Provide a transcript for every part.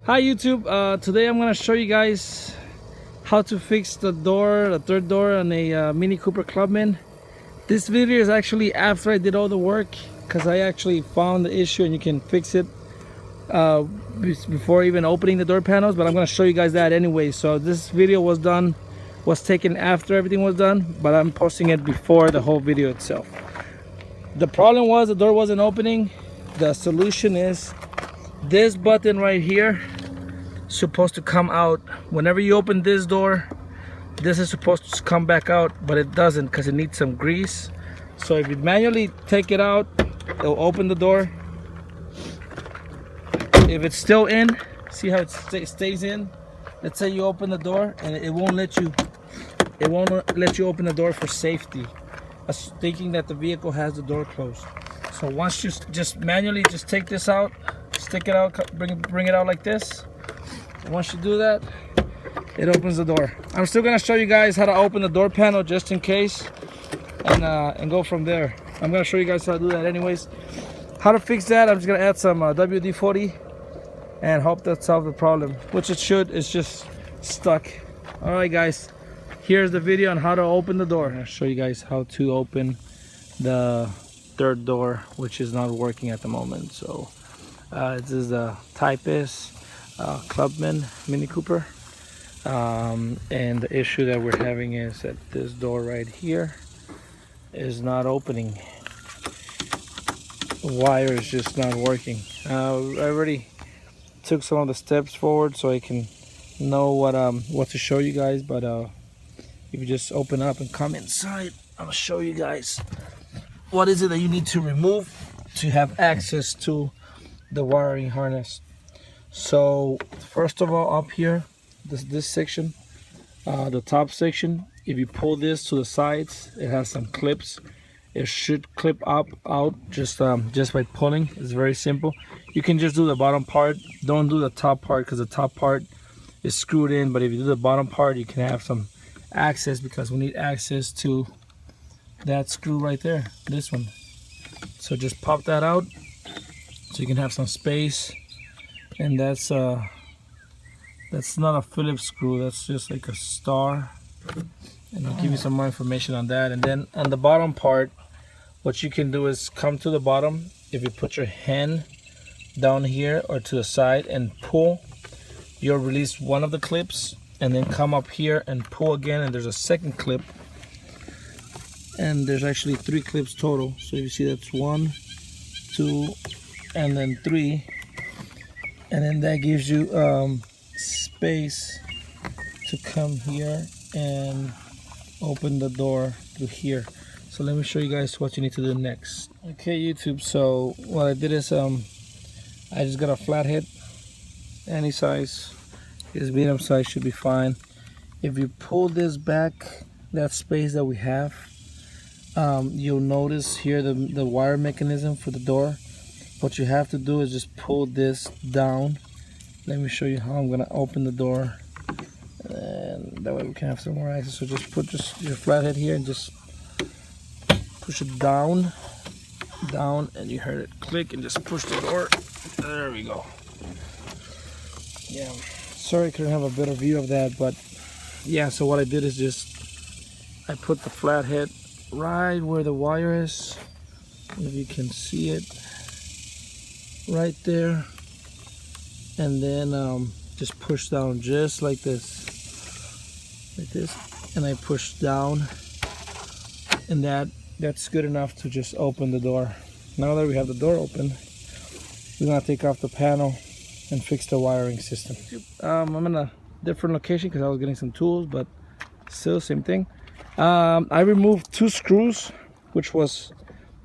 Hi YouTube, today I'm gonna show you guys how to fix the third door on a Mini Cooper Clubman. This video is actually after I did all the work because I actually found the issue and you can fix it before even opening the door panels, but I'm gonna show you guys that anyway. So this video was taken after everything was done, but I'm posting it before the whole video itself. The problem was the door wasn't opening. The solution is this button right here supposed to come out. Whenever you open this door, this is supposed to come back out, but it doesn't because it needs some grease. So if you manually take it out, it'll open the door. If it's still in, see how it stays in. Let's say you open the door and it won't let you open the door for safety, thinking that the vehicle has the door closed. So once you just manually just take this out, stick it out, bring it out like this. Once you do that, it opens the door. I'm still gonna show you guys how to open the door panel just in case, and go from there. I'm gonna show you guys how to do that anyways. How to fix that, I'm just gonna add some WD-40 and hope that solves the problem, which it should. It's just stuck. All right guys, here's the video on how to open the door. I'll show you guys how to open the third door, which is not working at the moment. So this is the Type S Clubman Mini Cooper, and the issue that we're having is that this door right here is not opening. The wire is just not working. I already took some of the steps forward so I can know what to show you guys, but if you just open up and come inside, I'll show you guys what is it that you need to remove to have access to the wiring harness. So first of all, up here, this section, the top section, if you pull this to the sides, it has some clips. It should clip out just by pulling. It's very simple. You can just do the bottom part. Don't do the top part because the top part is screwed in, but if you do the bottom part, you can have some access, because we need access to that screw right there, this one. So just pop that out so you can have some space. And that's not a Phillips screw, that's just like a star, and I'll give you some more information on that. And then on the bottom part, what you can do is come to the bottom. If you put your hand down here or to the side and pull, you'll release one of the clips, and then come up here and pull again, and there's a second clip, and there's actually 3 clips total. So you see that's 1, 2, and then 3. And then that gives you space to come here and open the door through here. So let me show you guys what you need to do next. Okay YouTube, so what I did is I just got a flathead, any size. This medium size should be fine. If you pull this back, that space that we have, you'll notice here the wire mechanism for the door. What you have to do is just pull this down. Let me show you how I'm gonna open the door, and that way we can have some more access. So just put your flathead here and just push it down, and you heard it click, and just push the door. There we go. Yeah, sorry I couldn't have a better view of that, but yeah, so what I did is I put the flathead right where the wire is, if you can see it, right there, and then just push down just like this, and I push down, and that's good enough to just open the door. Now that we have the door open, we're gonna take off the panel and fix the wiring system. I'm in a different location because I was getting some tools, but still same thing. I removed 2 screws, which was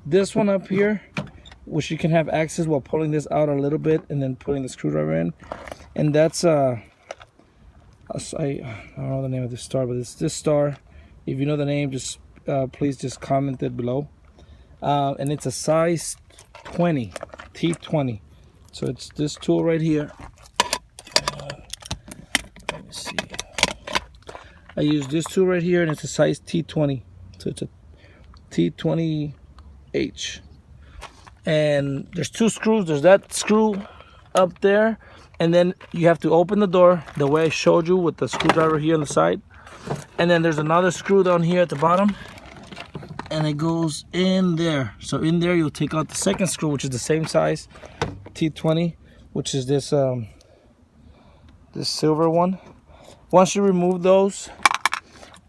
this one up here, which you can have access while pulling this out a little bit and then putting the screwdriver in. And that's I don't know the name of this star, but it's this star. If you know the name, just please just comment it below. And it's a size 20, T20. So it's this tool right here. Let me see. I use this tool right here, and it's a size T20. So it's a T20H. And there's 2 screws. There's that screw up there, And then you have to open the door the way I showed you with the screwdriver here on the side. And then there's another screw down here at the bottom, and it goes in there. So in there you'll take out the second screw, which is the same size, T20, which is this this silver one. Once you remove those,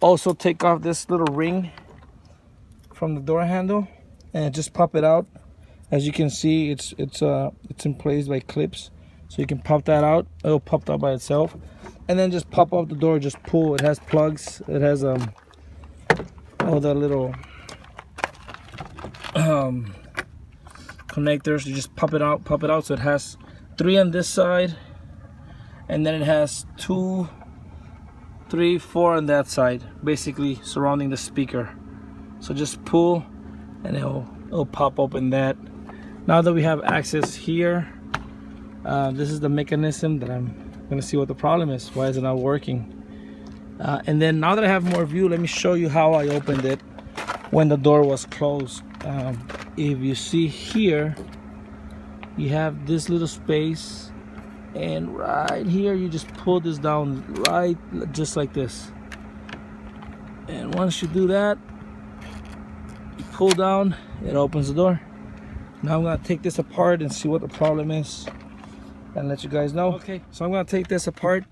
also take off this little ring from the door handle and just pop it out. As you can see, it's in place by clips, so you can pop that out. It'll pop out by itself, and then just pop off the door. Just pull. It has plugs. It has all the little connectors. You just pop it out. So it has 3 on this side, and then it has 2, 3, 4 on that side, basically surrounding the speaker. So just pull, and it'll pop open that. Now that we have access here, this is the mechanism that I'm gonna see what the problem is. Why is it not working? And then now that I have more view, let me show you how I opened it when the door was closed. If you see here, you have this little space, and right here you just pull this down, right, just like this. And once you do that, you pull down, it opens the door. Now I'm gonna take this apart and see what the problem is and let you guys know. Okay, so I'm gonna take this apart,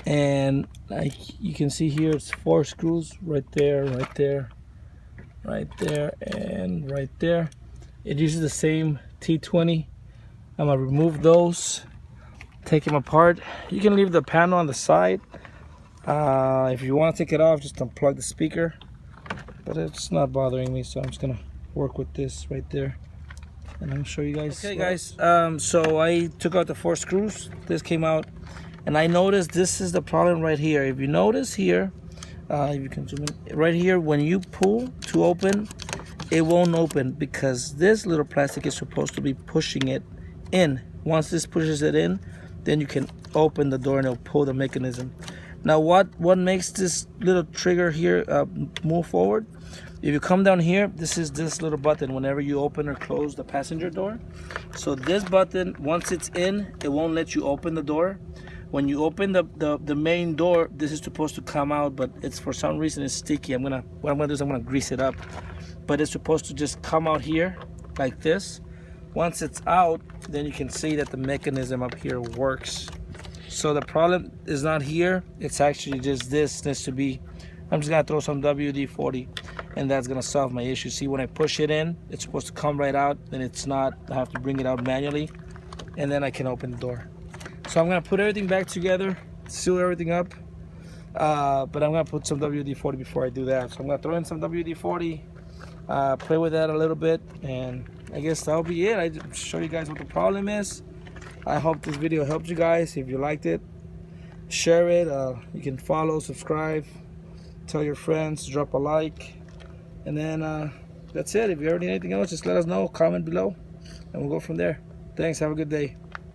and like you can see here, it's 4 screws right there, right there, right there, and right there. It uses the same T20. I'm gonna remove those, take them apart. You can leave the panel on the side. If you want to take it off, just unplug the speaker, but it's not bothering me, so I'm just gonna work with this right there, and I'm gonna show you guys. Okay guys, so I took out the 4 screws. This came out, and I noticed this is the problem right here. If you notice here, if you can zoom in, right here, when you pull to open, it won't open because this little plastic is supposed to be pushing it in. Once this pushes it in, then you can open the door and it'll pull the mechanism. Now what makes this little trigger here move forward? If you come down here, this is this little button whenever you open or close the passenger door. So this button, once it's in, it won't let you open the door. When you open the main door, this is supposed to come out, but it's for some reason it's sticky. What I'm gonna do is I'm gonna grease it up. But it's supposed to just come out here like this. Once it's out, then you can see that the mechanism up here works. So the problem is not here, it's actually just this needs to be. I'm just gonna throw some WD-40, and that's gonna solve my issue. See, when I push it in, it's supposed to come right out, and it's not. I have to bring it out manually, and then I can open the door. So I'm gonna put everything back together, seal everything up, but I'm gonna put some WD-40 before I do that. So I'm gonna throw in some WD-40, play with that a little bit, and I guess that'll be it. I just show you guys what the problem is. I hope this video helped you guys. If you liked it, share it. You can follow, subscribe, tell your friends, drop a like, and then that's it. If you ever need anything else, just let us know, comment below, and we'll go from there. Thanks, have a good day.